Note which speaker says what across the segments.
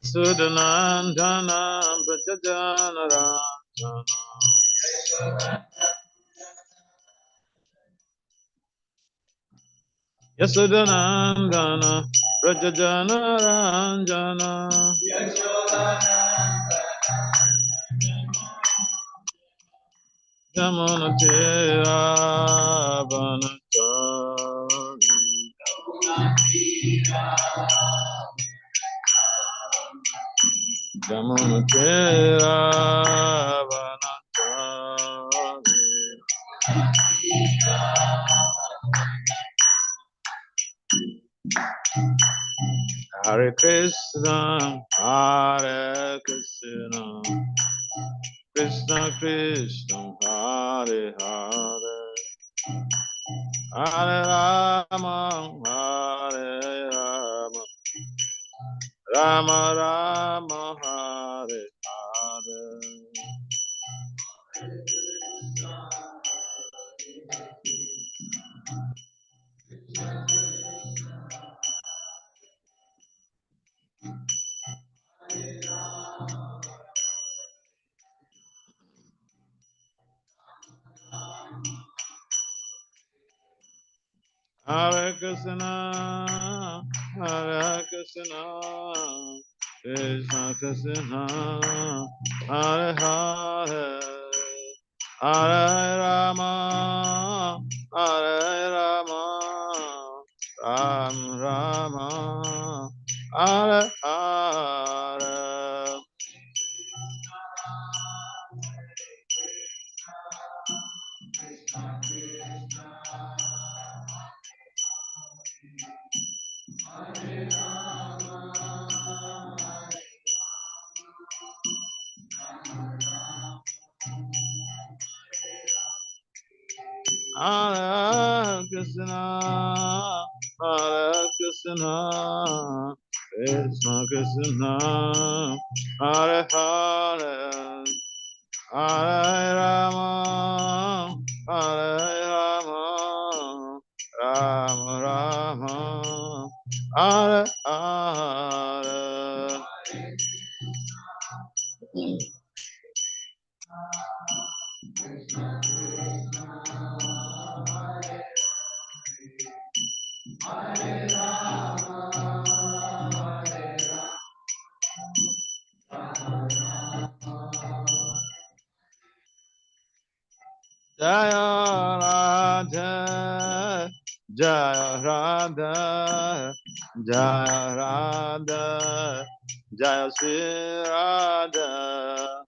Speaker 1: Sudanandana Prajajanarajana Yasudanandana Prajajanarajana Yamunatira Vanachari Yamunatira Vanachari Hare Krishna, Hare Krishna, Krishna Krishna, Hare Hare, Hare Rama, Hare Rama, Rama Rama, Hare Hare. Hare Krishna, Hare Krishna, Krishna Krishna, Hare Hare, Hare Rama, Hare Rama, Ram Rama, Hare Hare. Hare Krishna, Hare Krishna, Krishna Krishna, Hare Hare, Hare Rama, Hare Rama, Rama Rama, Hare Hare. Jaya Radha, Jaya Radha, Jaya Radha, Jaya Sri Radha.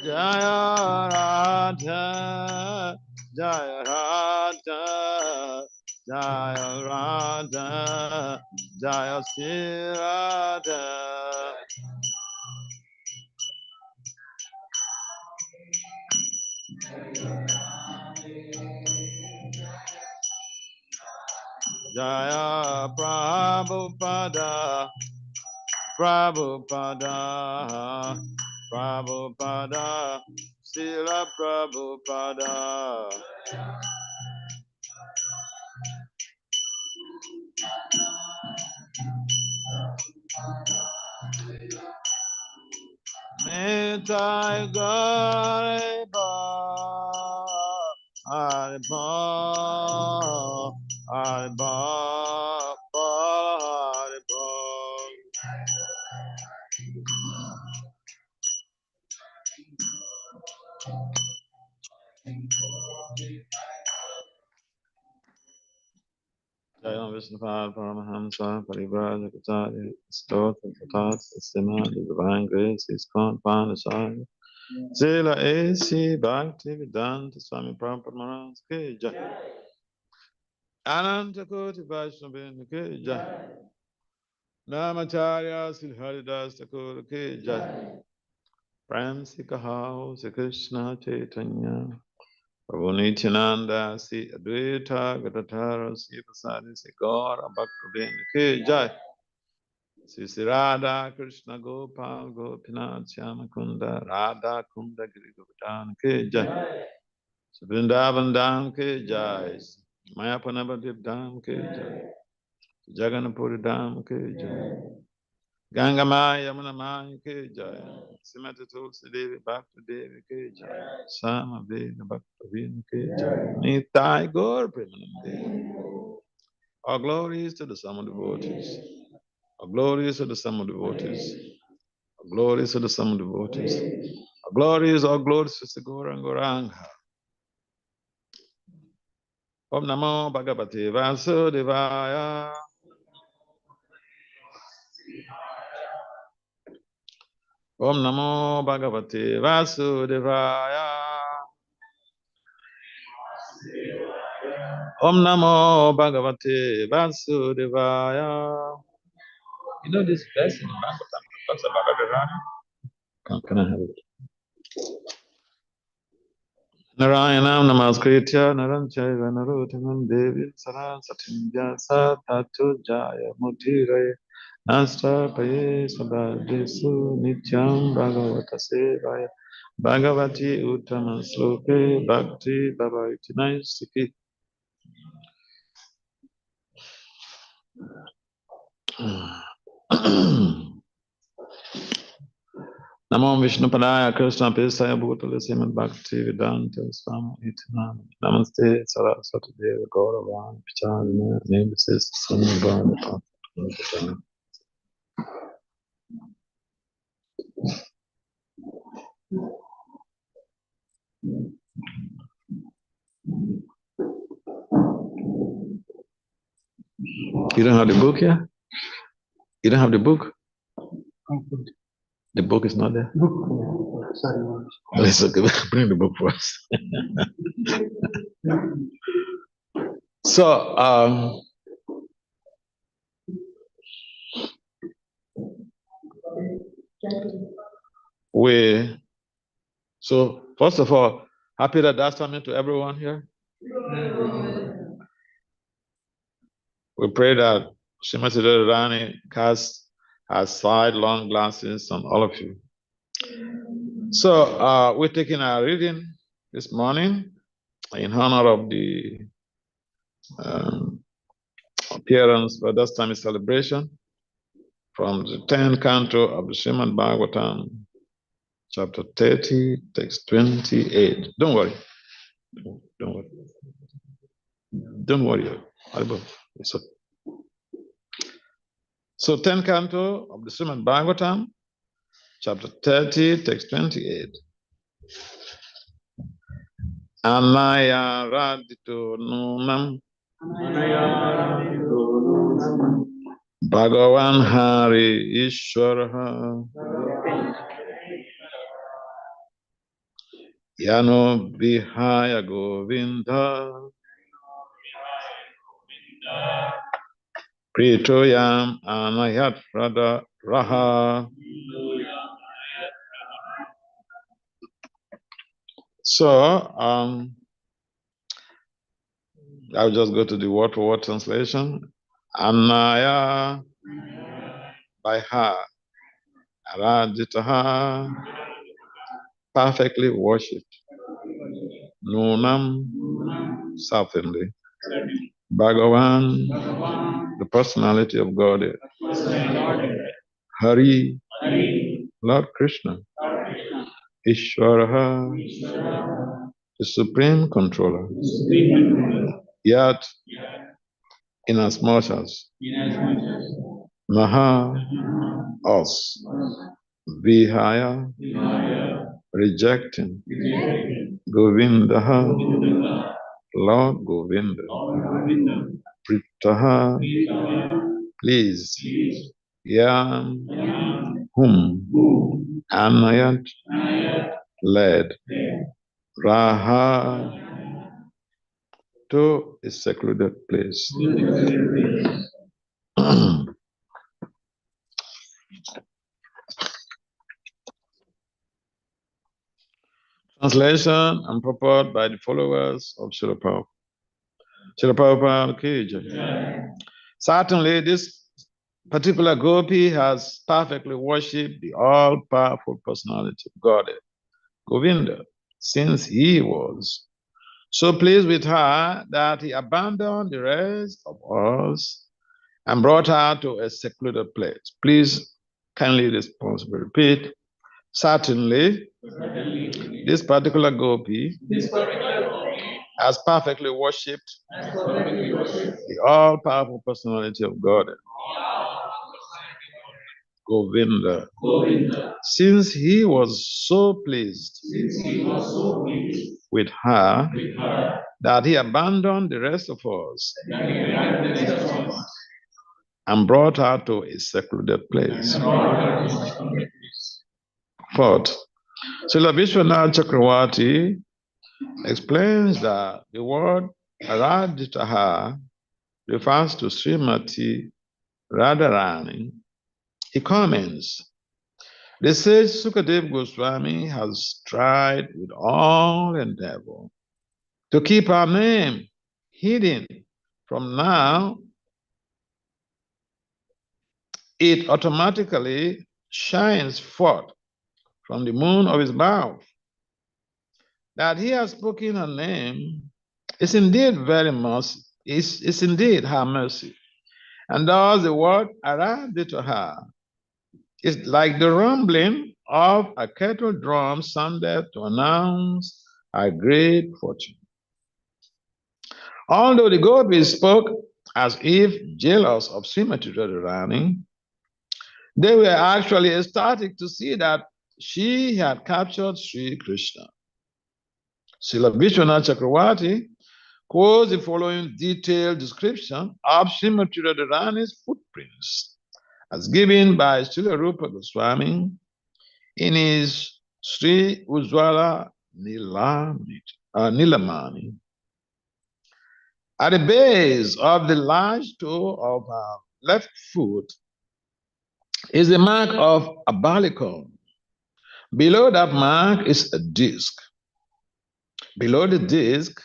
Speaker 1: Jaya Radha, Jaya Radha, Jaya Radha, Jaya Sri Radha. Jaya Prabhupada, Prabhupada, Prabhupada, Srila Prabhupada. Nitai Gariba, Hariba, Hariba, Hariba. Jayam Vishnupad Paramahamsa Parivraj Kacharya Stotra Tatat Sima, the divine grace is confound aside. Sila A.C. Bhakti Vedanta Swami Prabhupada Maharaj Ki Jai. Ananta Koti Vaishnavin Ki Jai. Namacharya Sri Haridas Thakur Ki Jai. Prem Si Kahao Si Krishna Chaitanya Prabhu Nityananda Si Advaita Gadadhara Si Prasadi Si Gaura Bhaktivinoda Ki Jai. Sri Radha Krishna Gopal Gopinath Shyamakunda Radha Kunda Giri Govardhan Ke Jai. Vrindavan Dham Ke Jai. Mayapanabadip Dham Ke Jai. Jagannathpuri Dham Ke Jai. Ganga Maya Yamuna Maya Ke Jai. Srimati Tulsi Devi Bhakti Devi Ke Jai. Sama Veda Bhakti Vina Ke Jai. Nitai Gaur Premanande. All glories to the sum devotees. All glories to the sum devotees. All glories to the sum devotees. All glories to the Gauranga Goranga. Om Namo Bhagavate Vasudevaya. Om Namo Bhagavate Vasudevaya. Om Namo Bhagavate Vasudevaya. You know this verse in Bhagavatam talks about Radharani? Can I have it? Narayanam Namaskritya Naranchayva Narottamam Devim Sarasatim Vyasa Tato Jaya Mutiraya Nastapaye Sabhadesu Nityam Bhagavata Sevaya Bhagavati Uttama Sloke Bhakti Bhavaiti Naistiki. Namo Vishnu Padaya Krishna Pesaya Bhutale Srimad Bhakti Vedanta Swami Itinam Namaste Saraswati Deva Gauravan Picharina Nemesis Sanabhava. You don't have the book here? You don't have the book? The book is not there? Sorry. It's okay. Bring the book for us. So, first of all, happy Radhastami to everyone here. We pray that Srimati Radharani casts her side-long glasses on all of you. So we're taking our reading this morning in honor of the appearance for Radhastami celebration from the 10th canto of the Srimad Bhagavatam, chapter 30, text 28. Don't worry. Don't worry. Don't worry. It's okay. So 10th canto of the Srimad Bhagavatam, chapter 30, text 28. Anaya radito nunam Bhagavan Hari Ishwaraha Yano Vihaya Govinda Pritoyam Anayat Radha Raha. So, I'll just go to the word-for-word translation. Anaya by her, Araditaha, perfectly worshipped. Nunam, certainly. Bhagavan, the personality of God. Hari, Lord Krishna. Ishwaraha, the supreme controller. Yet, inasmuch as Maha, us, Vihaya, rejecting, Govindaha, Lord Govinda, Pritaha, please, Yam, whom, Anayat, led, Raha, to a secluded place. Translation and purport by the followers of Srila Prabhupada. Srila Prabhupada ki jai. Certainly, this particular gopi has perfectly worshipped the all-powerful personality of God, Govinda, since he was so pleased with her that he abandoned the rest of us and brought her to a secluded place. Please kindly responsibly repeat. Certainly, this particular gopi has perfectly worshipped the all-powerful personality of God, Govinda, since he was so pleased with her that he abandoned the rest of us and brought her to a secluded place. Fourth, Srila Vishwanath Chakravarti explains that the word Radhastami refers to Srimati Radharani. He comments, the sage Sukadev Goswami has tried with all endeavor to keep her name hidden. From now, it automatically shines forth from the moon of his mouth. That he has spoken her name is indeed very mercy, is indeed her mercy. And thus the word Aradhita is like the rumbling of a kettle drum sounded to announce a great fortune. Although the gopis spoke as if jealous of Srimati Radharani, they were actually ecstatic to see that she had captured Sri Krishna. Srila Vishwanath Chakravarti quotes the following detailed description of Srimati Radharani's footprints as given by Srila Rupa Goswami in his Sri Ujjwala Nilamani. At the base of the large toe of her left foot is the mark of a barleycorn. Below that mark is a disc. Below the disc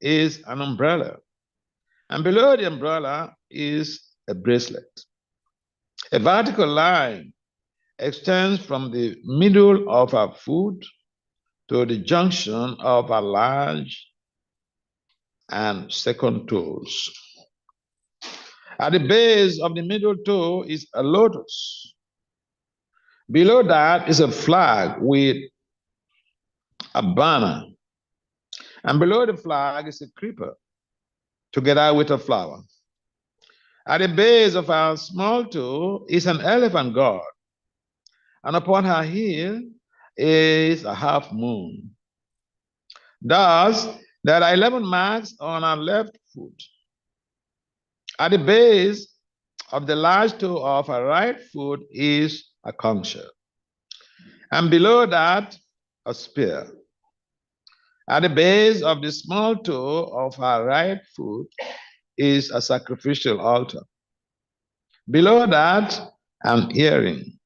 Speaker 1: is an umbrella. And below the umbrella is a bracelet. A vertical line extends from the middle of her foot to the junction of her large and second toes. At the base of the middle toe is a lotus. Below that is a flag with a banner. And below the flag is a creeper, together with a flower. At the base of her small toe is an elephant god. And upon her heel is a half moon. Thus, there are 11 marks on her left foot. At the base of the large toe of her right foot is a conch shell. And below that, a spear. At the base of the small toe of her right foot is a sacrificial altar. Below that, an earring.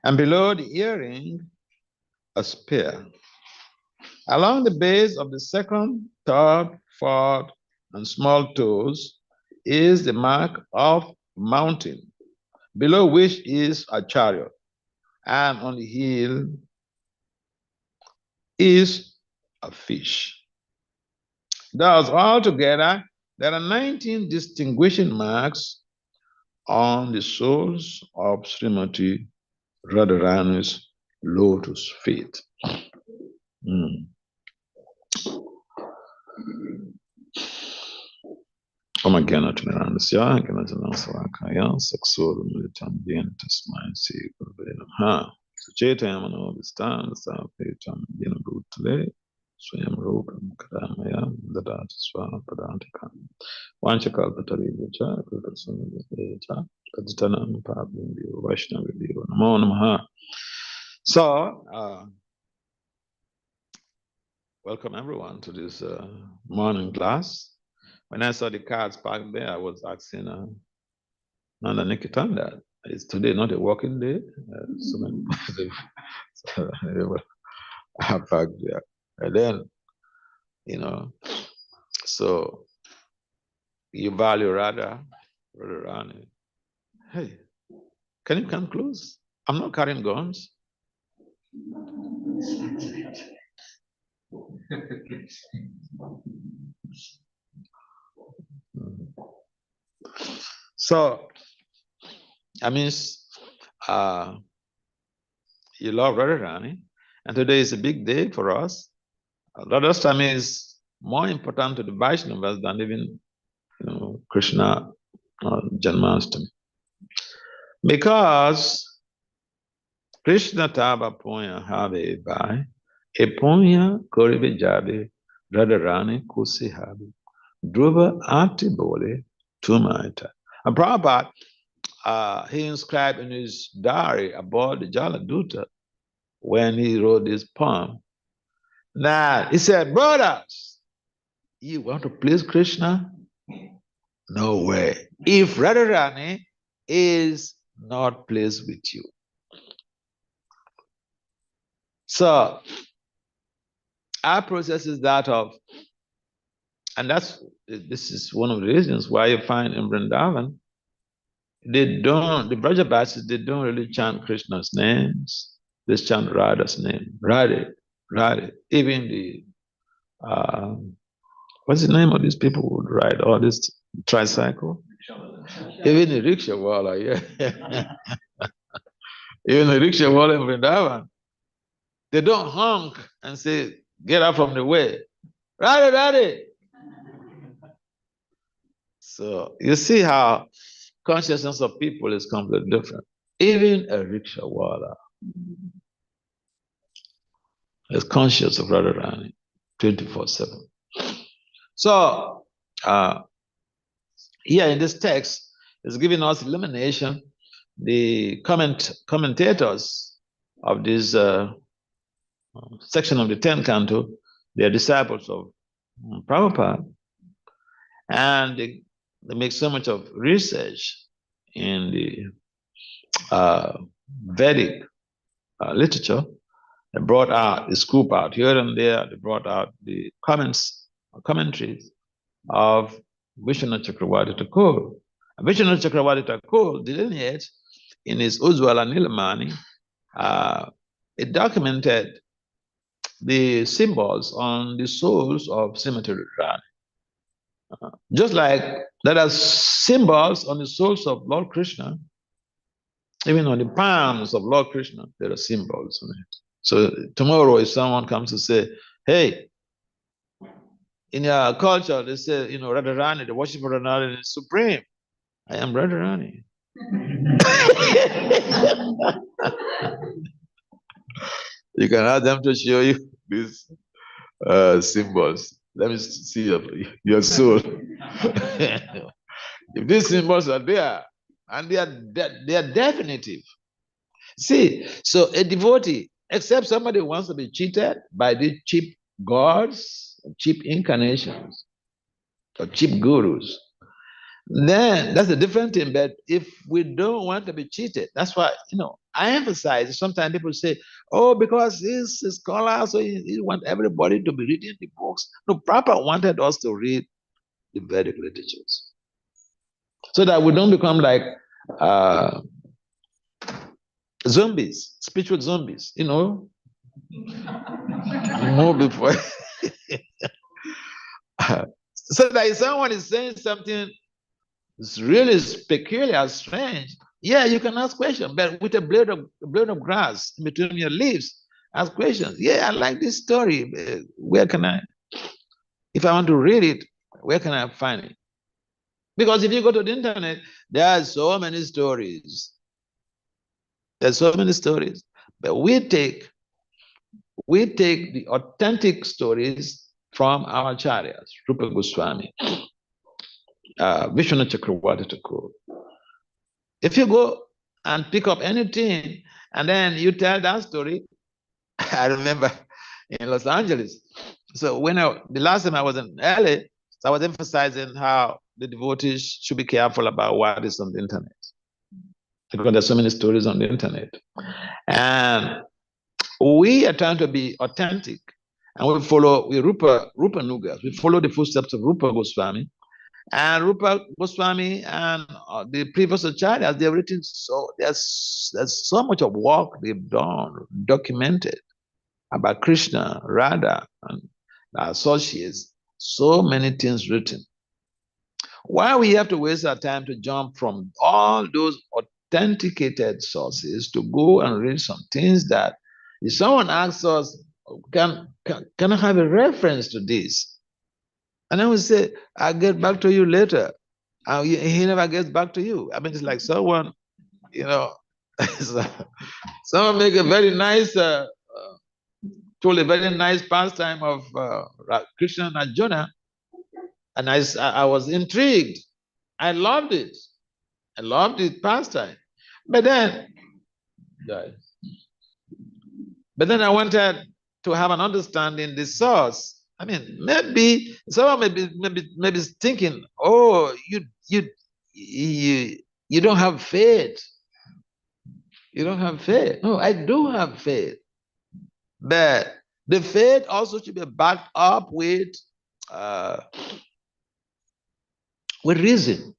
Speaker 1: And below the earring, a spear. Along the base of the second, third, fourth, and small toes is the mark of mountain, below which is a chariot, and on the heel is a fish. Thus, altogether, there are 19 distinguishing marks on the soles of Srimati Radharani's lotus feet. Om Gyana Timirandasya, Gyana Janasavakaya, Saksur Militam Dhyana Tasmai Si Gurve Namaha. Suchetaya Mano Vistan, Sapetam Dhyana Bhutale, Swayam Rupam Kadamaya, Dadati Swa Padantika. Vanchakalpatari Vicha, Kutasana Vicha, Kaditanam Pablim Dio, Vaishnavi Dio, Namo Namaha. So, welcome everyone to this morning class. When I saw the cars parked there, I was asking Nanda Nikitanda, is today not a working day? So many they were parked there. And then, so you value Radharani. Hey, can you come close? I'm not carrying guns. So, I mean, you love Radharani, and today is a big day for us. Radhastami is more important to the Vaishnavas than even Krishna Janmashtami. Because Krishna Taba Punya Have Vai, E Punya Koribe Jabe, Radharani Kusi Have, Dhruva Ati Bole, Tumaita. And Prabhupada, he inscribed in his diary about the Jaladuta when he wrote this poem. Now, he said, brothers, you want to please Krishna? No way. If Radharani is not pleased with you. So, our process is that of, and this is one of the reasons why you find in Vrindavan, the Brajabasis, they don't really chant Krishna's names, they chant Radha's name. Radhe, Radhe. Even the, what's the name of these people who would ride all this tricycle? Even the rickshaw wala, yeah. Even the rickshaw wala in Vrindavan, they don't honk and say, get out from the way. Radhe, Radhe. So you see how consciousness of people is completely different. Even a rickshaw wala is conscious of Radharani 24/7. So here in this text is giving us illumination. The commentators of this section of the 10th canto, they are disciples of Prabhupada, and they make so much of research in the Vedic literature. They brought out, they scoop out here and there, they brought out the commentaries of Vishnu Chakravarti Thakur. Vishnu Chakravarti Thakur delineates in his Ujjwala Nilamani, it documented the symbols on the souls of Srimati Radharani. Just like there are symbols on the souls of Lord Krishna, even on the palms of Lord Krishna, there are symbols on it. So tomorrow, if someone comes to say, hey, in your culture, they say, Radharani, the worship of Radharani is supreme. I am Radharani. You can ask them to show you these symbols. Let me see your soul. If these symbols are there, and they are definitive. See, so a devotee, except somebody wants to be cheated by these cheap gods, cheap incarnations, or cheap gurus, then that's a different thing. But if we don't want to be cheated, that's why, I emphasize, sometimes people say, oh, because he's a scholar, so he wants everybody to be reading the books. No, Prabhupada wanted us to read the Vedic literatures so that we don't become like zombies, spiritual zombies, more before. So that if someone is saying something really peculiar, strange, yeah, you can ask questions, but with a blade of grass in between your leaves, ask questions. Yeah, I like this story. Where can if I want to read it, where can I find it? Because if you go to the internet, there are so many stories. There's so many stories, but we take the authentic stories from our acharyas, Rupa Goswami, Vishnu Chakravarti Thakur. If you go and pick up anything and then you tell that story, I remember in Los Angeles. So the last time I was in LA, I was emphasizing how the devotees should be careful about what is on the internet, because there's so many stories on the internet. And we are trying to be authentic, and we Rupa Nugas. We follow the footsteps of Rupa Goswami, And Rupa Goswami and the previous acharyas, they've written there's so much of work they've done, documented about Krishna, Radha, and the associates. So many things written. Why we have to waste our time to jump from all those authenticated sources to go and read some things that if someone asks us, can I have a reference to this? And then we say, I'll get back to you later. He never gets back to you. I mean, it's like someone, you know, someone make a very nice, told a very nice pastime of Krishna and Arjuna, and I was intrigued. I loved it. I loved it pastime. But then, I wanted to have an understanding the source. I mean, maybe someone maybe thinking, oh, you don't have faith. You don't have faith. No, I do have faith. But the faith also should be backed up with reason.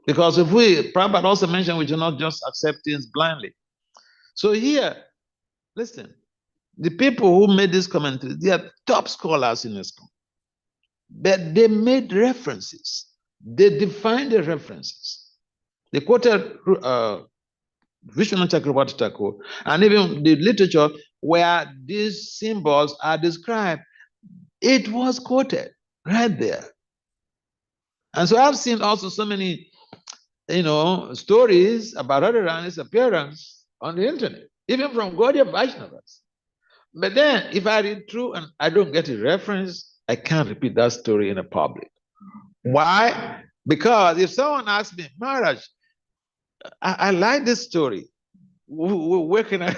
Speaker 1: Because if Prabhupada also mentioned we should not just accept things blindly. So here, listen, the people who made this commentary, they are top scholars in ISKCON. But they made references. They defined the references. They quoted Vishwanath Chakravarti Thakur, and even the literature where these symbols are described, it was quoted right there. And so I've seen also so many, stories about Radharani's appearance on the internet, even from Gaudiya Vaishnavas. But then if I read through and I don't get a reference, I can't repeat that story in a public. Why? Because if someone asks me, Maharaj, I like this story. Where can I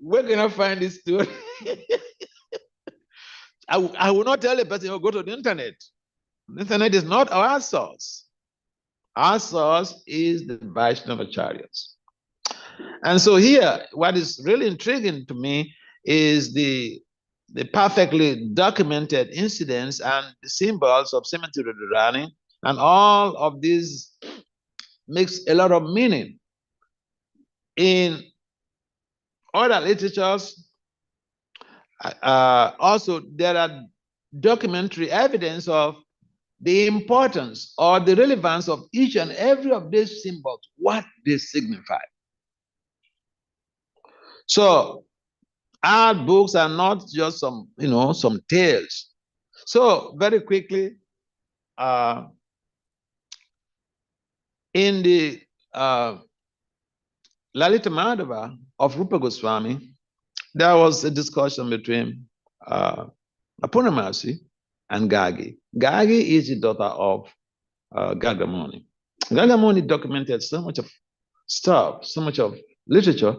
Speaker 1: where can I find this story? I will not tell a person, go to the internet. The internet is not our source. Our source is the Vaishnava Acharyas. And so here, what is really intriguing to me is the perfectly documented incidents and the symbols of Srimati Radharani, and all of these makes a lot of meaning. In other literatures, also there are documentary evidence of the importance or the relevance of each and every of these symbols, what they signify. So our books are not just some tales. So very quickly, in the Lalita Madhava of Rupa Goswami, there was a discussion between Purnamasi and Gagi. Gagi is the daughter of Gagamuni. Gagamuni documented so much of stuff, so much of literature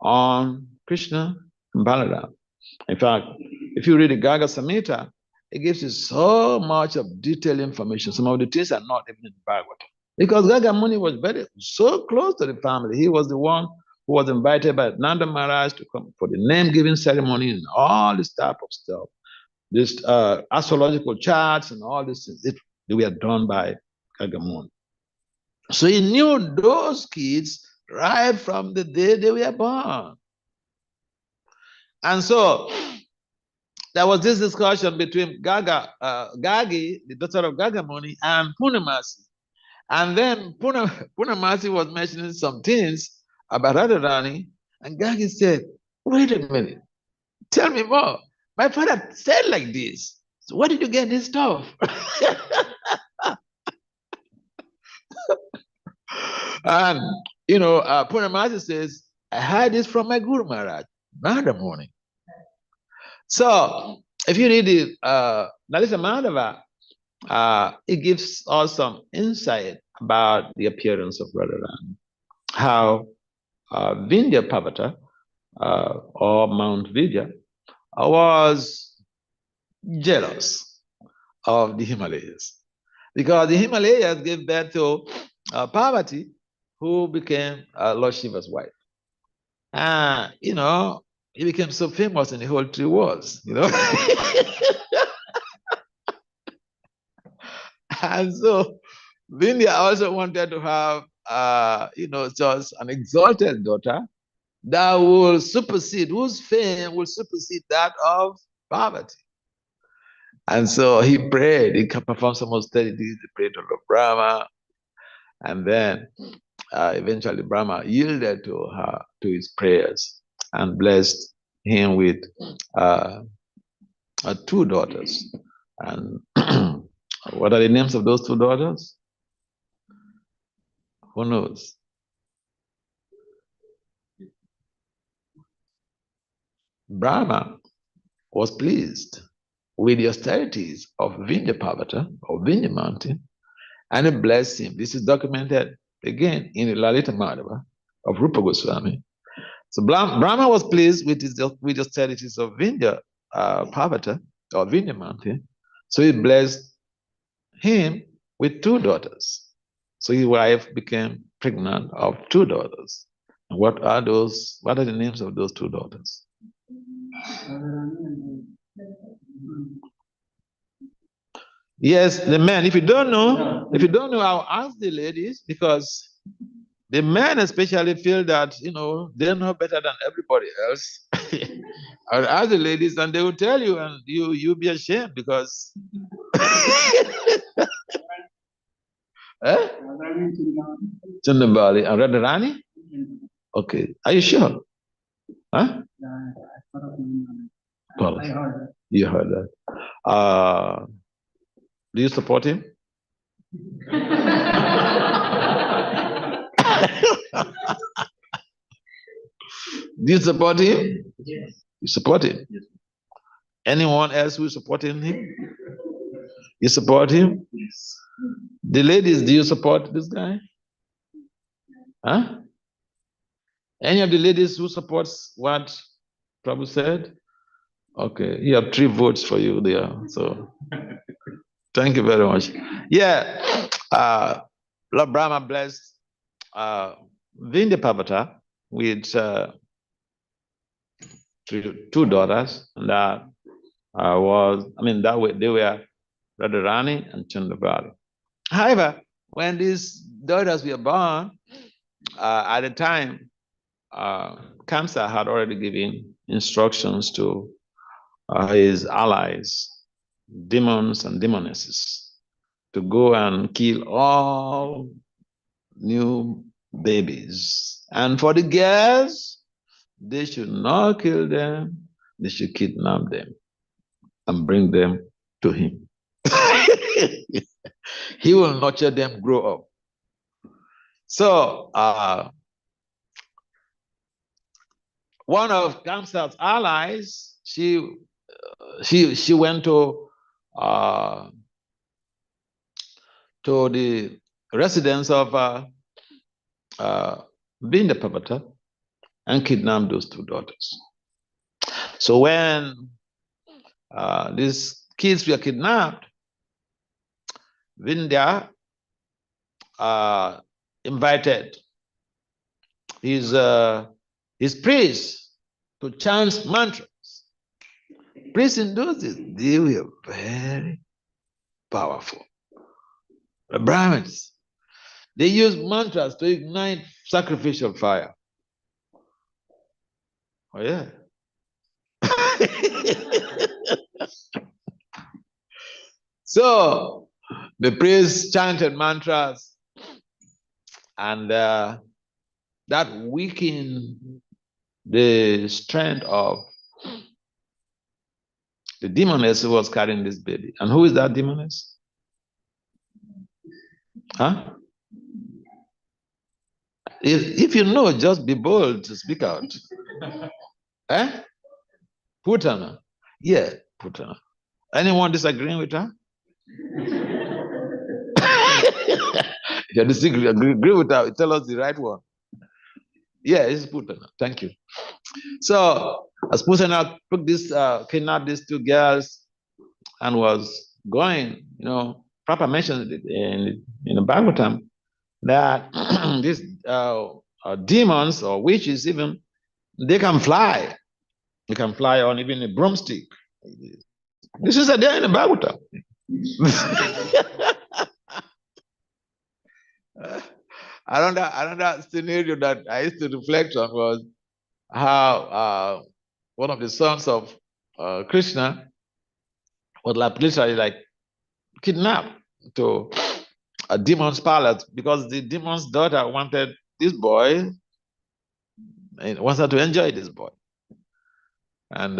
Speaker 1: on Krishna and Balaram. In fact, if you read the Gaga Samhita, it gives you so much of detailed information. Some of the things are not even in the Bhagavad. Because Gagamuni was so close to the family. He was the one who was invited by Nanda Maharaj to come for the name-giving ceremony and all this type of stuff. This astrological charts and all these things, they were done by Gagamuni. So he knew those kids right from the day they were born. And so there was this discussion between Gagi, the daughter of Gagamuni, and Purnamasi. And then Purnamasi was mentioning some things about Radharani, and Gagi said, wait a minute, tell me more. My father said like this. So where did you get this stuff? And, Purnamasi says, I heard this from my Guru Maharaj, Nanda morning. So if you read the Lalita Madhava, it gives us some insight about the appearance of Radharani. How Vindhya Pavata, or Mount Vidya, was jealous of the Himalayas. Because the Himalayas gave birth to Parvati, who became Lord Shiva's wife. He became so famous in the whole 3 worlds, And so Vindhya also wanted to have, just an exalted daughter that will supersede, whose fame will supersede that of Parvati. And so he prayed, he performed some austerities, he prayed to Lord Brahma, and then eventually Brahma yielded to his prayers and blessed him with two daughters. And what are the names of those two daughters? Who knows? Brahma was pleased with the austerities of Vindhya Parvata, or Vindhya mountain, and he blessed him. This is documented again in the Lalita Madhava of Rupa Goswami. So Brahma was pleased with the austerities of Vindhya Parvata, or Vindhya mountain, so he blessed him with two daughters. So his wife became pregnant of two daughters. And what are those? What are the names of those two daughters? Yes, the men. If you don't know, I'll ask the ladies, because the men especially feel that they know better than everybody else. I'll ask the ladies, and they will tell you, and you'll be ashamed because. Chandabali and Radharani? Okay. Are you sure? Huh? Well, you heard that. Do you support him? Do you support him? Yes. You support him? Yes. Anyone else who is supporting him? You support him? Yes. The ladies, do you support this guy? Huh? Any of the ladies who supports what Prabhu said? Okay, you have 3 votes for you there. So thank you very much. Yeah, Lord Brahma blessed Vindhya Parvata with 2 daughters, and that they were Radharani and Chandravali. However, when these daughters were born, at the time, Kamsa had already given instructions to his allies, demons and demonesses, to go and kill all new babies. And for the girls, they should not kill them, they should kidnap them and bring them to him. He will nurture them, grow up. So, one of Kamsa's allies, she went to the residence of Vindhya Parvata and kidnapped those 2 daughters. So when these kids were kidnapped, Vindhya invited his priests to chant mantras. Priests in those days, they were very powerful. The Brahmins, they used mantras to ignite sacrificial fire. Oh yeah. So the priests chanted mantras, and that weakened the strength of the demoness who was carrying this baby. And who is that demoness? Huh? If you know, just be bold to speak out. Eh? Putana. Yeah, Putana. Anyone disagreeing with her? If you disagree, agree with her, tell us the right one. Yeah, it's Putana. Thank you. So, as Putana took kidnapped these 2 girls and was going, Prabhupada mentioned it in the Bhagavatam that these demons or witches even, they can fly. They can fly on even a broomstick. This is a day in the Bhagavatam. Another scenario that I used to reflect on was how one of the sons of Krishna was literally like kidnapped to a demon's palace because the demon's daughter wanted this boy and wants her to enjoy this boy. And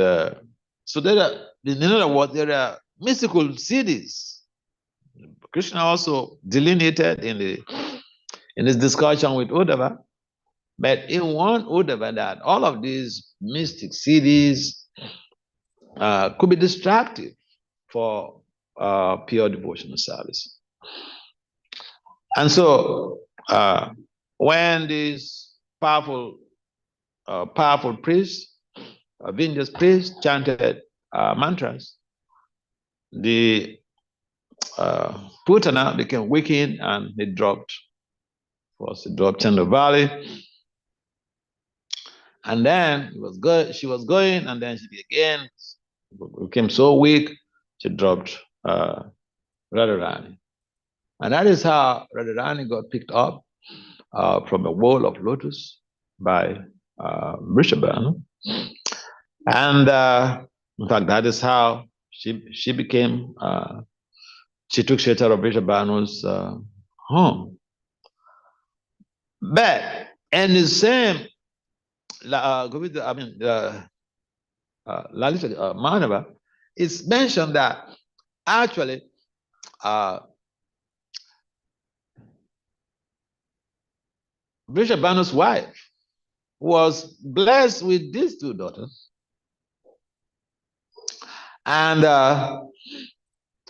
Speaker 1: so there are, in other words, there are mystical cities. Krishna also delineated in his discussion with Uddhava, but he warned Uddhava that all of these mystic cities could be destructive for pure devotional service. And so when these powerful priests, Vindya's priests, chanted mantras, the Putana became weakened and he dropped. First, he dropped in the valley, and then she was going, and then she again became so weak, she dropped Radharani. And that is how Radharani got picked up from a wall of lotus by Vrishabhanu. And in fact, that is how she became, she took shelter of Vrishabhanu's home. But in the same, Lalita Manava, it's mentioned that actually Vrishabhanu's wife was blessed with these two daughters. And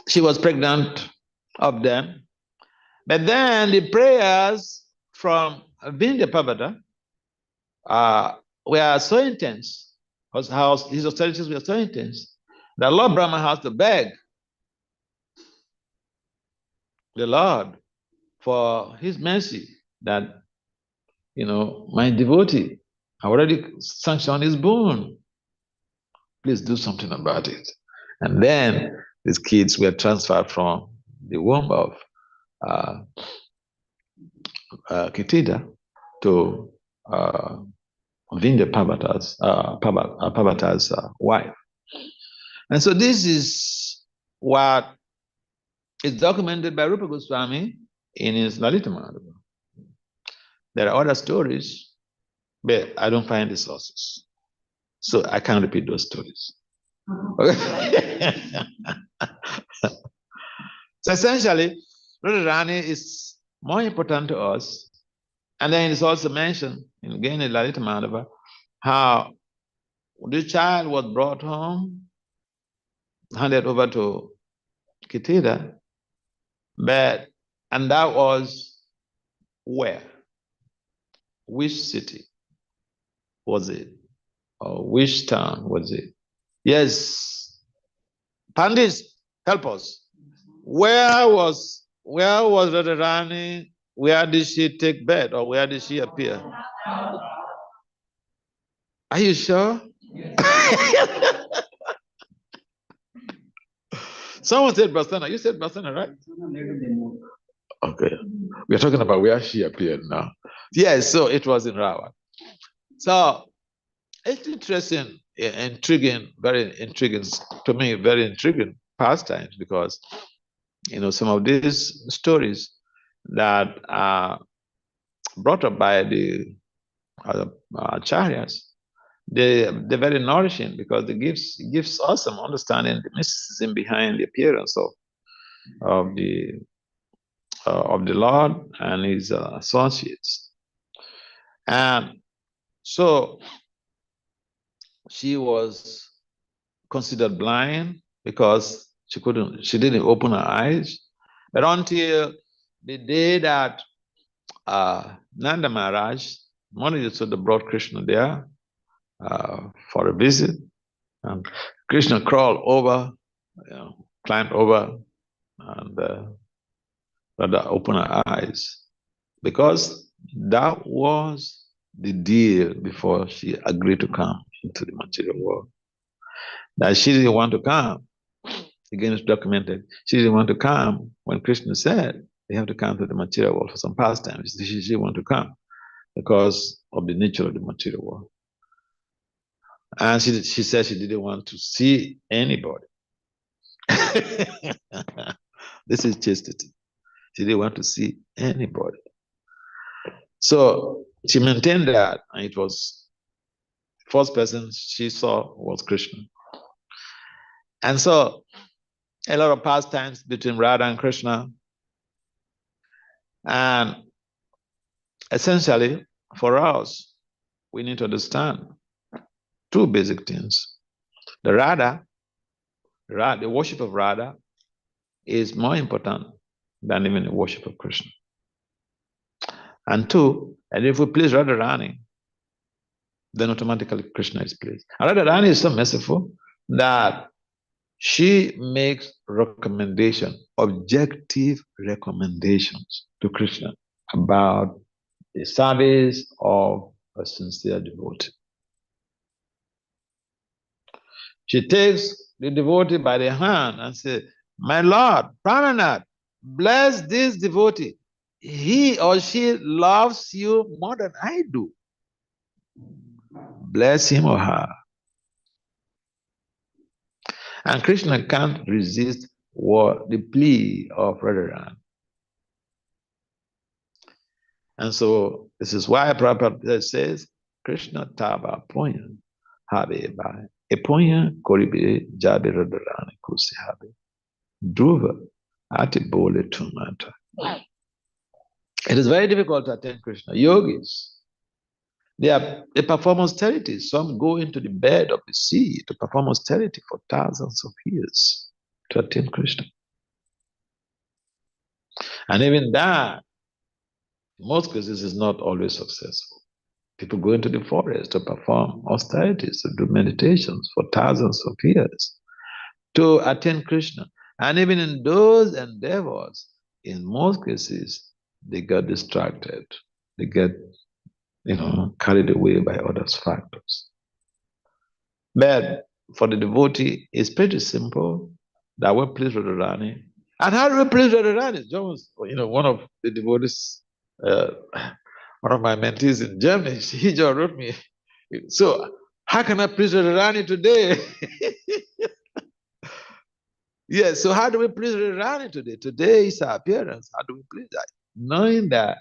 Speaker 1: she was pregnant of them. But then the prayers from Vindya Pavata were so intense, his austerities were so intense, that Lord Brahma has to beg the Lord for his mercy that, my devotee, I already sanctioned his boon. Please do something about it. And then these kids were transferred from the womb of Kitida to Vindya Pavata's wife. And so this is what is documented by Rupa Goswami in his Lalita Madhava. There are other stories, but I don't find the sources. So I can't repeat those stories. Okay? So essentially, Radharani is more important to us. And then it's also mentioned, again in Lalita Madhava, how the child was brought home, handed over to Kitida, and that was where? Which city was it? Or which town was it? Yes. Pandits, help us. Where was Radharani? Where did she take birth, or where did she appear? Are you sure? Yes. Someone said Basana. You said Basana, right? Okay. We're talking about where she appeared now. Yes, so it was in Rawa. So it's interesting, intriguing, very intriguing, to me, very intriguing pastimes, because some of these stories that are brought up by the acharyas, they're very nourishing, because it gives us some understanding the mysticism behind the appearance of the Lord and his associates. And so she was considered blind because she didn't open her eyes. But until the day that Nanda Maharaj, Maharaj brought Krishna there for a visit, and Krishna crawled over, climbed over, and Radha opened her eyes, because that was the deal before she agreed to come into the material world. That she didn't want to come. Again, it's documented. She didn't want to come when Krishna said, they have to come to the material world for some pastimes. She want to come because of the nature of the material world. And she said she didn't want to see anybody. This is chastity. She didn't want to see anybody. So she maintained that, and it was the first person she saw was Krishna. And so a lot of pastimes between Radha and Krishna. And essentially, for us, we need to understand two basic things. The worship of Radha is more important than even the worship of Krishna. And two, and if we please Radharani, then automatically Krishna is pleased. And Radharani is so merciful that she makes objective recommendations to Krishna about the service of a sincere devotee. She takes the devotee by the hand and says, "My Lord, Pramanath, bless this devotee. He or she loves you more than I do. Bless him or her." And Krishna can't resist the plea of Radharani. And so this is why Prabhupada says, Krishna tava ponya habe bai. E ponya koribe jabe Radharani kusi habe. Dhruva ati bole tumata. It is very difficult to attain Krishna. Yogis, they perform austerity. Some go into the bed of the sea to perform austerity for thousands of years to attain Krishna. And even that, in most cases, is not always successful. People go into the forest to perform austerities, to do meditations for thousands of years to attain Krishna. And even in those endeavors, in most cases, they get distracted. They get, carried away by other factors. But for the devotee, it's pretty simple. That we please Radharani. And how do we please Radharani? John was, one of the devotees, one of my mentees in Germany, he just wrote me, "So how can I please Radharani today?" Yes, so how do we please Radharani today? Today is our appearance. How do we please that? Knowing that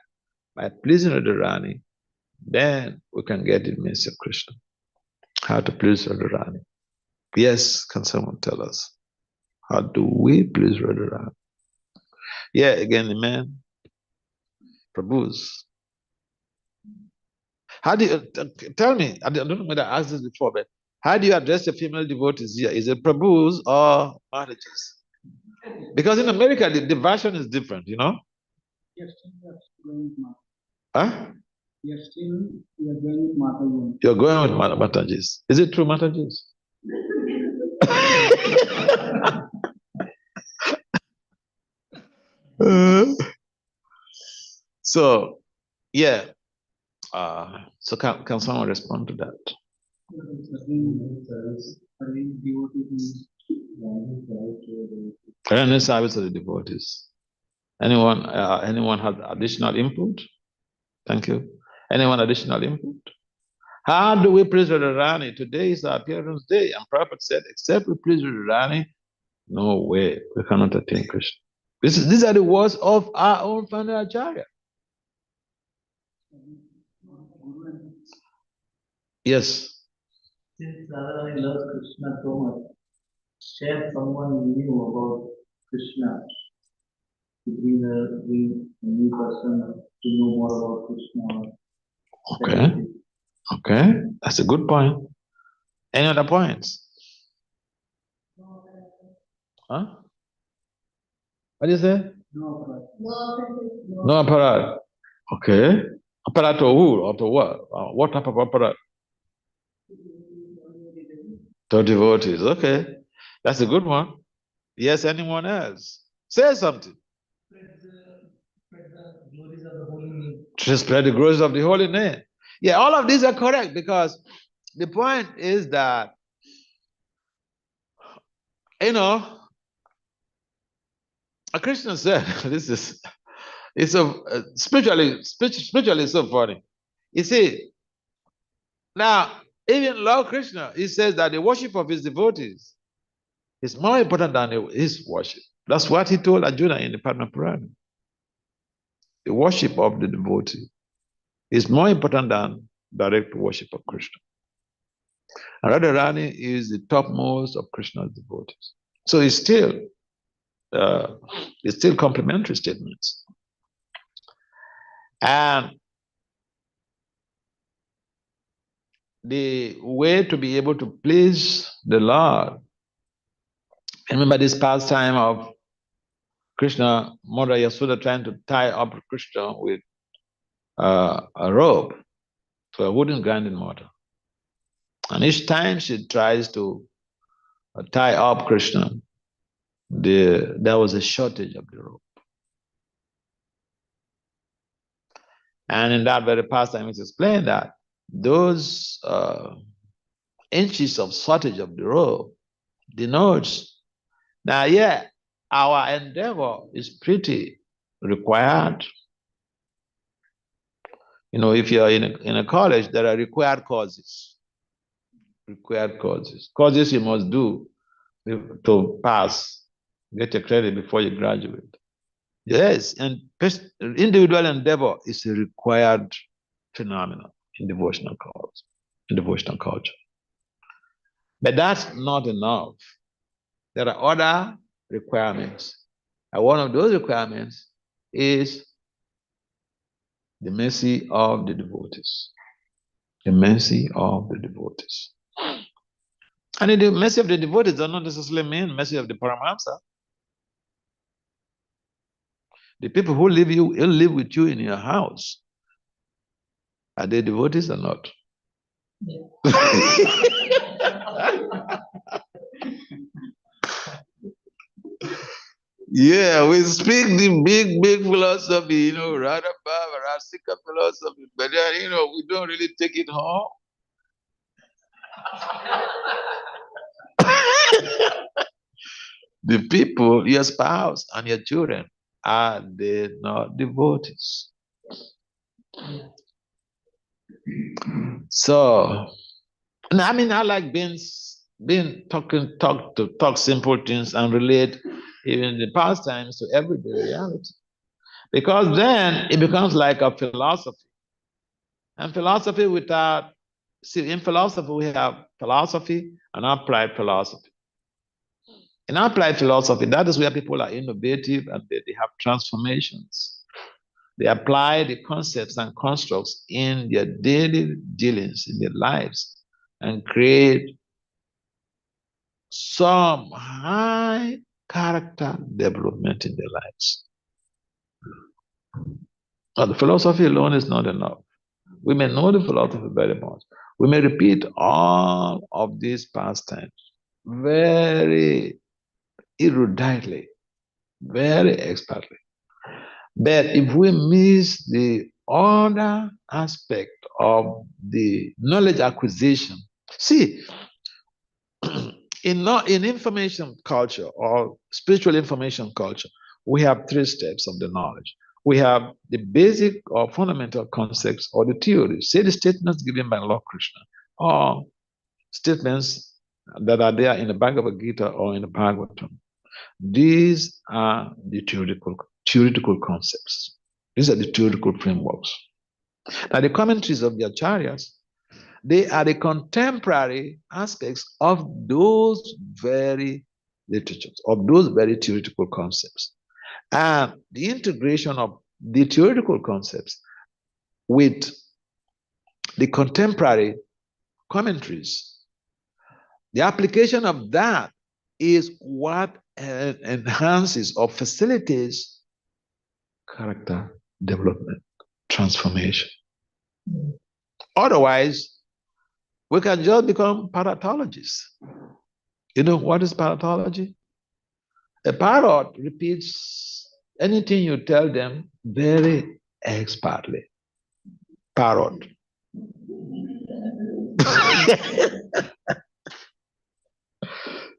Speaker 1: by pleasing Radharani, then we can get the mercy of Krishna. How to please Radharani? Yes, can someone tell us? How do we please Radharani? Yeah, again, amen. Prabhus. How do you, tell me, I don't know whether I asked this before, but how do you address the female devotees here? Is it Prabhus or Maharajas? Because in America, the version is different, Yes, huh? Yes, we are going with Mataji. You're going with Matajis. Is it true, Matajis? So, yeah. So can someone respond to that? Any service of the devotees. Anyone has additional input? Thank you. Anyone additional input? How do we please Radharani? Today is our appearance day. And Prabhupada said, except we please Radharani, no way, we cannot attain Krishna. These are the words of our own founder Acharya. Yes.
Speaker 2: Since Radharani loves Krishna so much, share someone new about Krishna to bring a new person to know more about Krishna.
Speaker 1: Okay, that's a good point. Any other points? Huh? What do you say? No apparat. Okay. Apparat to who or to what? What type of apparat? To devotees. Okay. That's a good one. Yes, anyone else? Say something.
Speaker 2: Spread the glories of the holy name.
Speaker 1: To spread the glories of the holy name. Yeah, all of these are correct because the point is that, Krishna said, this is It's so spiritually it's so funny. You see, now even Lord Krishna, he says that the worship of his devotees is more important than his worship. That's what he told Arjuna in the Padma Purana. The worship of the devotee is more important than direct worship of Krishna. And Radharani is the topmost of Krishna's devotees. So it's still complementary statements. And the way to be able to please the Lord, remember this pastime of Krishna, Mother Yashoda trying to tie up Krishna with a rope to a wooden grinding mortar. And each time she tries to tie up Krishna, there was a shortage of the rope. And in that very pastime, it's explained that those inches of shortage of the rope denotes that, yeah, our endeavor is pretty required. You know, if you're in a college, there are required courses. Courses you must do to pass, get a credit before you graduate. Yes, and individual endeavor is a required phenomenon in devotional culture. But that's not enough. There are other requirements. And one of those requirements is the mercy of the devotees. The mercy of the devotees. And the mercy of the devotees does not necessarily mean mercy of the Paramahamsa. The people who live with you in your house, are they devotees or not? Yeah. Yeah, we speak the big philosophy, you know, Radhabhava, Rasika philosophy, but then, you know, we don't really take it home. The people, your spouse and your children, are they not devotees? So, I mean, I like talk simple things and relate even the past times to everyday reality. Because then it becomes like a philosophy. And philosophy in philosophy, we have philosophy and applied philosophy. In applied philosophy, that is where people are innovative and they have transformations. They apply the concepts and constructs in their daily dealings, in their lives, and create some high character development in their lives. Now, the philosophy alone is not enough. We may know the philosophy very much. We may repeat all of these pastimes very eruditely, very expertly. But if we miss the other aspect of the knowledge acquisition, see, in information culture or spiritual information culture, we have 3 steps of the knowledge. We have the basic or fundamental concepts or the theories, say the statements given by Lord Krishna, or statements that are there in the Bhagavad Gita or in the Bhagavatam. These are the theoretical concepts. These are the theoretical frameworks. Now, the commentaries of the acharyas, they are the contemporary aspects of those very literatures, of those very theoretical concepts. And the integration of the theoretical concepts with the contemporary commentaries, the application of that is what enhances or facilitates character development, transformation. Otherwise, we can just become paratologists. You know what is paratology? A parrot repeats anything you tell them very expertly. Parrot.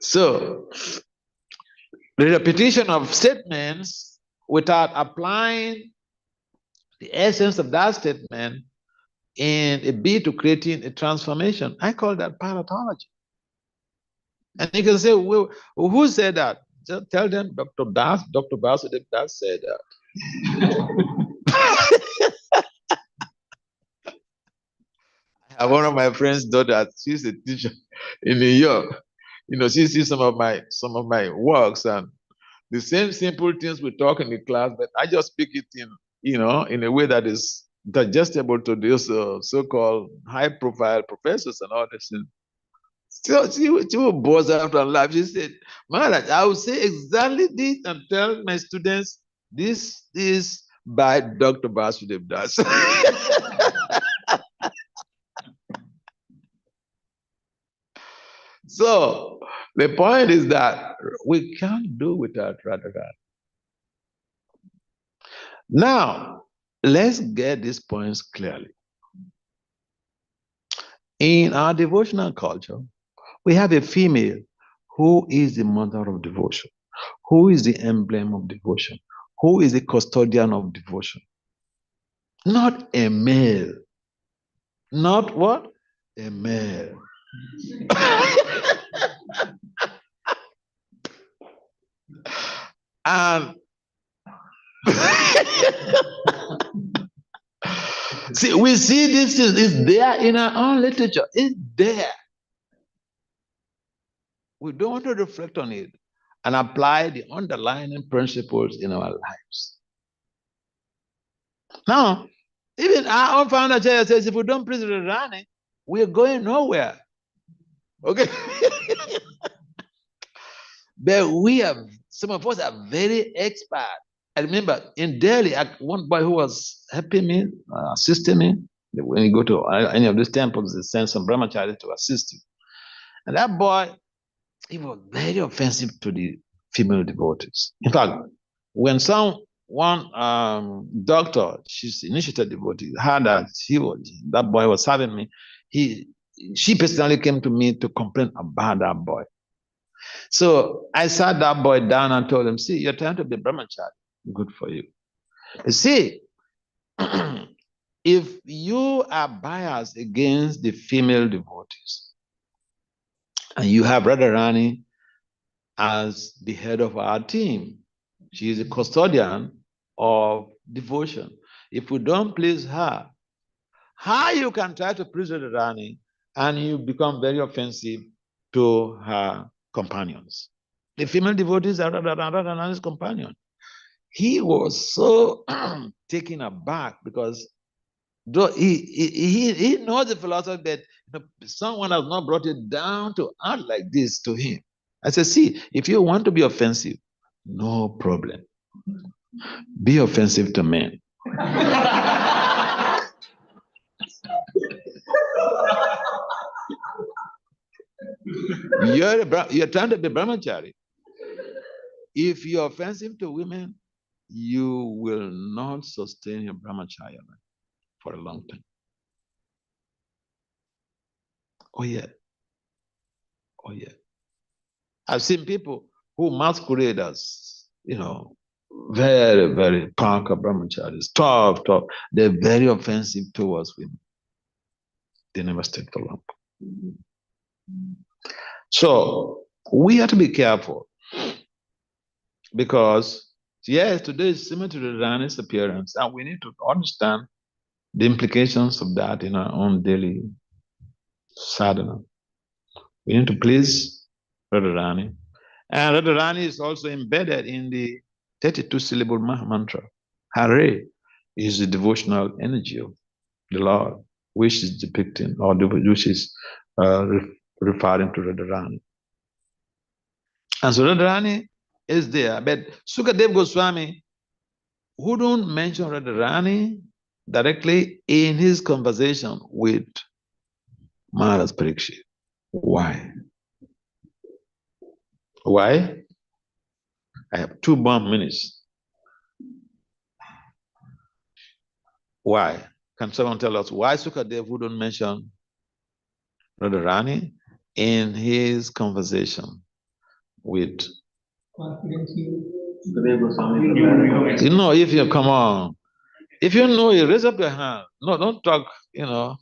Speaker 1: So, the repetition of statements without applying the essence of that statement and a bit to creating a transformation. I call that paratology. And you can say, well, who said that? Just tell them Dr. Vasudev said that. I have one of my friends' daughter, she's a teacher in New York. She sees some of my works, and the same simple things we talk in the class, but I just speak it in a way that is digestible to those so-called high-profile professors and all this. So she was bored after life. She said, Maharaj, I will say exactly this and tell my students, this is by Dr. Vasudev Das. So the point is that we can't do without Radharani. Now, let's get these points clearly. In our devotional culture, we have a female who is the mother of devotion, who is the emblem of devotion, who is the custodian of devotion. Not a male. Not what? A male. And see, we see this is there in our own literature. It's there. We don't want to reflect on it and apply the underlying principles in our lives. Now, even our own founder says, if we don't praise Radharani, we're going nowhere. Okay? But some of us are very expert. I remember in Delhi, one boy who was helping me, assisting me. When you go to any of these temples, they send some brahmacharis to assist you. And that boy, he was very offensive to the female devotees. In fact, when one doctor, she's initiated devotee, heard that that boy was having me, she personally came to me to complain about that boy. So I sat that boy down and told him, see, you're trying to be brahmachari. Good for you. You see, if you are biased against the female devotees, and you have Radharani as the head of our team, she is a custodian of devotion. If we don't please her, how you can try to please Radharani and you become very offensive to her companions? The female devotees are Radharani's companion. He was so taken aback because though he knows the philosophy, but someone has not brought it down to art like this to him. I said, see, if you want to be offensive, no problem. Be offensive to men. You're trying to be brahmachari. If you're offensive to women, you will not sustain your brahmacharya for a long time. Oh yeah. Oh yeah. I've seen people who masquerade as, very, very punk brahmacharis, tough. They're very offensive towards women. They never stay for long. So we have to be careful because, yes, today is similar to Radharani's appearance, and we need to understand the implications of that in our own daily sadhana. We need to please Radharani. And Radharani is also embedded in the 32-syllable mantra. Hare is the devotional energy of the Lord, which is depicting, or which is referring to Radharani. And so Radharani is there. But Sukadev Goswami wouldn't mention Radharani directly in his conversation with Maharaj Parikshit. Why? Why? I have 2 more minutes. Why? Can someone tell us why Sukadev wouldn't mention Radharani in his conversation with? If you come on. If you know, you raise up your hand. No, don't talk, you know.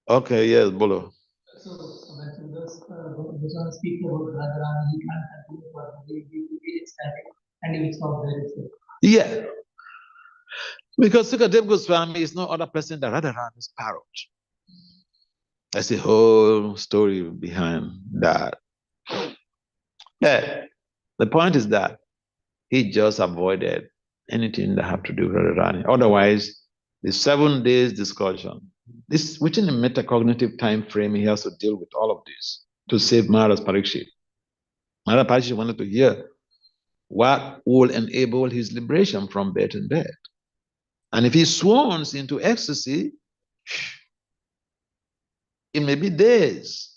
Speaker 1: Okay, yes, Bolo.
Speaker 2: So when Goswami speaks about Radharani, he can't continue for he is ecstatic and he will stop there itself.
Speaker 1: Yeah. Because Sukadev Goswami is no other person than Radharani's parrot. That's the whole story behind that. Yeah. The point is that he just avoided anything that had to do with Radharani. Otherwise, the 7 days discussion, this within a metacognitive time frame, he has to deal with all of this to save Maharaj Parikshit. Maharaj Parikshit wanted to hear what will enable his liberation from birth and death. And if he swans into ecstasy, it may be days.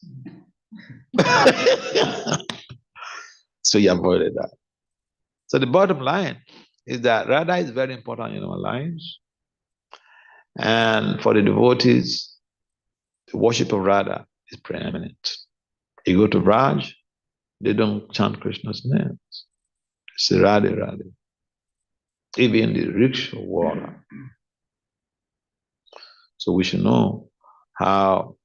Speaker 1: So he avoided that. So the bottom line is that Radha is very important in our lives. And for the devotees, the worship of Radha is preeminent. You go to Raj, they don't chant Krishna's names. It's Radhe Radhe. Even the rickshaw water. So we should know how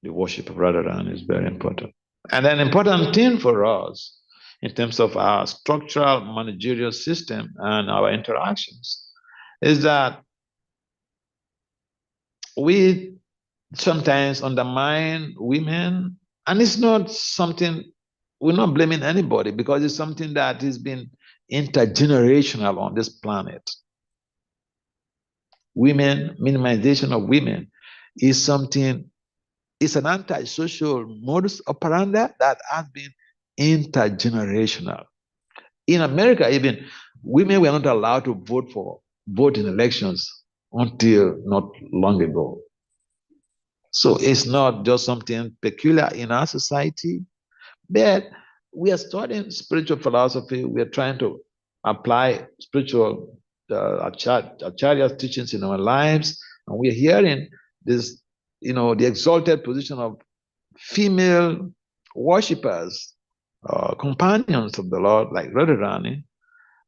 Speaker 1: the worship of Radharani is very important. And an important thing for us in terms of our structural managerial system and our interactions is that we sometimes undermine women, and it's not something, we're not blaming anybody because it's something that has been intergenerational on this planet. Women, minimization of women is something, it's an antisocial modus operandi that has been intergenerational. In America, even women were not allowed to vote in elections until not long ago. So it's not just something peculiar in our society, but we are studying spiritual philosophy. We are trying to apply spiritual Acharya's teachings in our lives, and we are hearing this, the exalted position of female worshippers, companions of the Lord, like Radharani.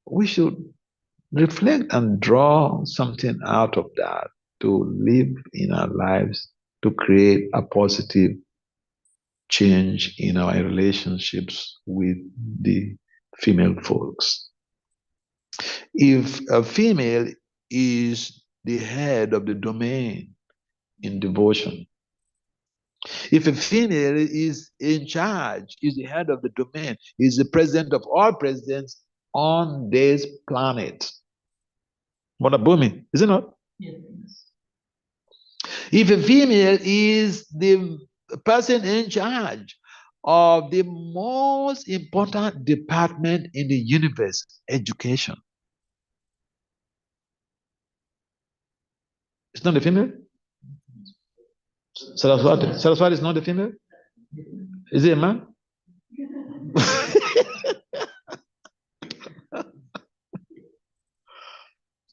Speaker 1: We should reflect and draw something out of that to live in our lives, to create a positive change in our relationships with the female folks. If a female is the head of the domain in devotion, if a female is in charge, is the head of the domain, is the president of all presidents on this planet. Bonabumi, is it not?
Speaker 2: Yes.
Speaker 1: If a female is the person in charge of the most important department in the universe, education, it's not the female? Saraswati is not the female? Is it a man?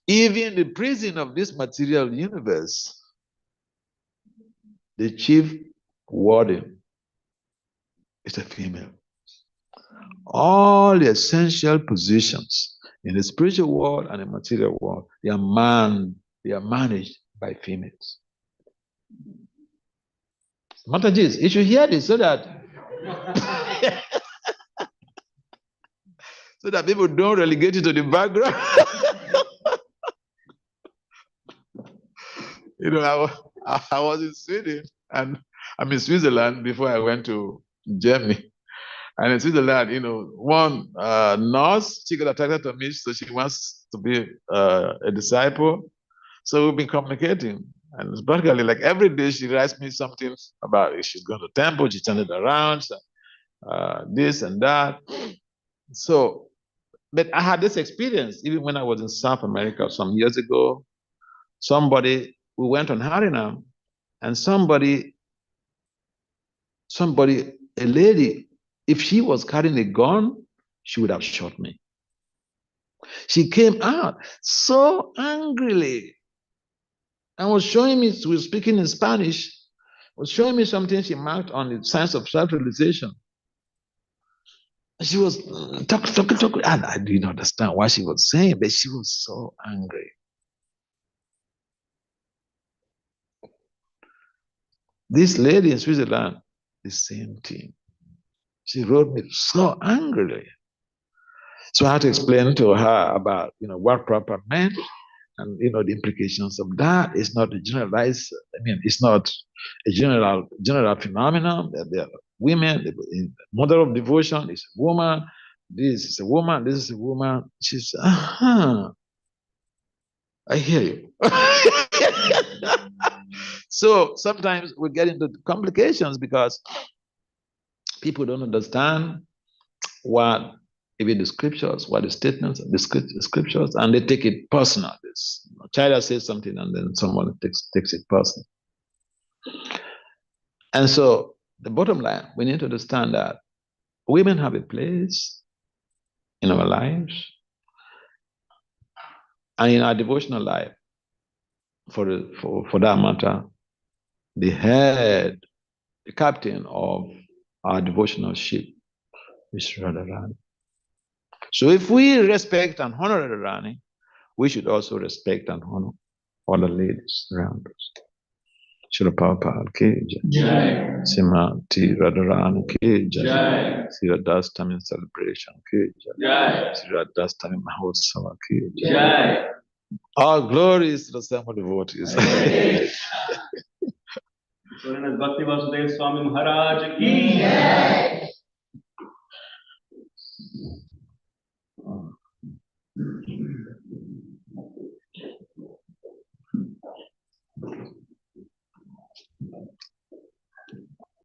Speaker 1: Even the prison of this material universe, the chief warden is a female. All the essential positions in the spiritual world and the material world, they are managed by females. Mataji, you should hear this so that so that people don't relegate it to the background. I was in Sweden, and I'm in Switzerland before I went to Germany. And in Switzerland, one nurse, she got attracted to me, so she wants to be a disciple. So we've been communicating. And it's practically like every day she writes me something about if she's going to temple, she turned it around, this and that. So, but I had this experience even when I was in South America some years ago. We went on Harinam, and a lady, if she was carrying a gun, she would have shot me. She came out so angrily and was showing me, she was speaking in Spanish, was showing me something she marked on the signs of self-realization. She was talking, and I didn't understand what she was saying, but she was so angry. This lady in Switzerland, the same thing. She wrote me so angrily. So I had to explain to her about, what proper meant, and the implications of that. It's not a generalized. I mean, it's not a general phenomenon. There are women. The mother of devotion is a woman. This is a woman. This is a woman. She said, I hear you. So sometimes we get into complications because people don't understand what even the scriptures, what the statements, the scriptures, and they take it personal. This child says something, and then someone takes it personal. And so the bottom line, we need to understand that women have a place in our lives and in our devotional life. For that matter, the head, the captain of our devotional ship is Radharani. So if we respect and honor Radharani, we should also respect and honor other ladies around us. Srila Prabhupada ki jai. Srimati Radharani ki jai. Sri Radhastami celebration ki jai. Sri Radhastami Mahotsava ki jai. All glories to the Sama devotees.
Speaker 2: Bhakti Vasudev Swami Maharaj ki jai.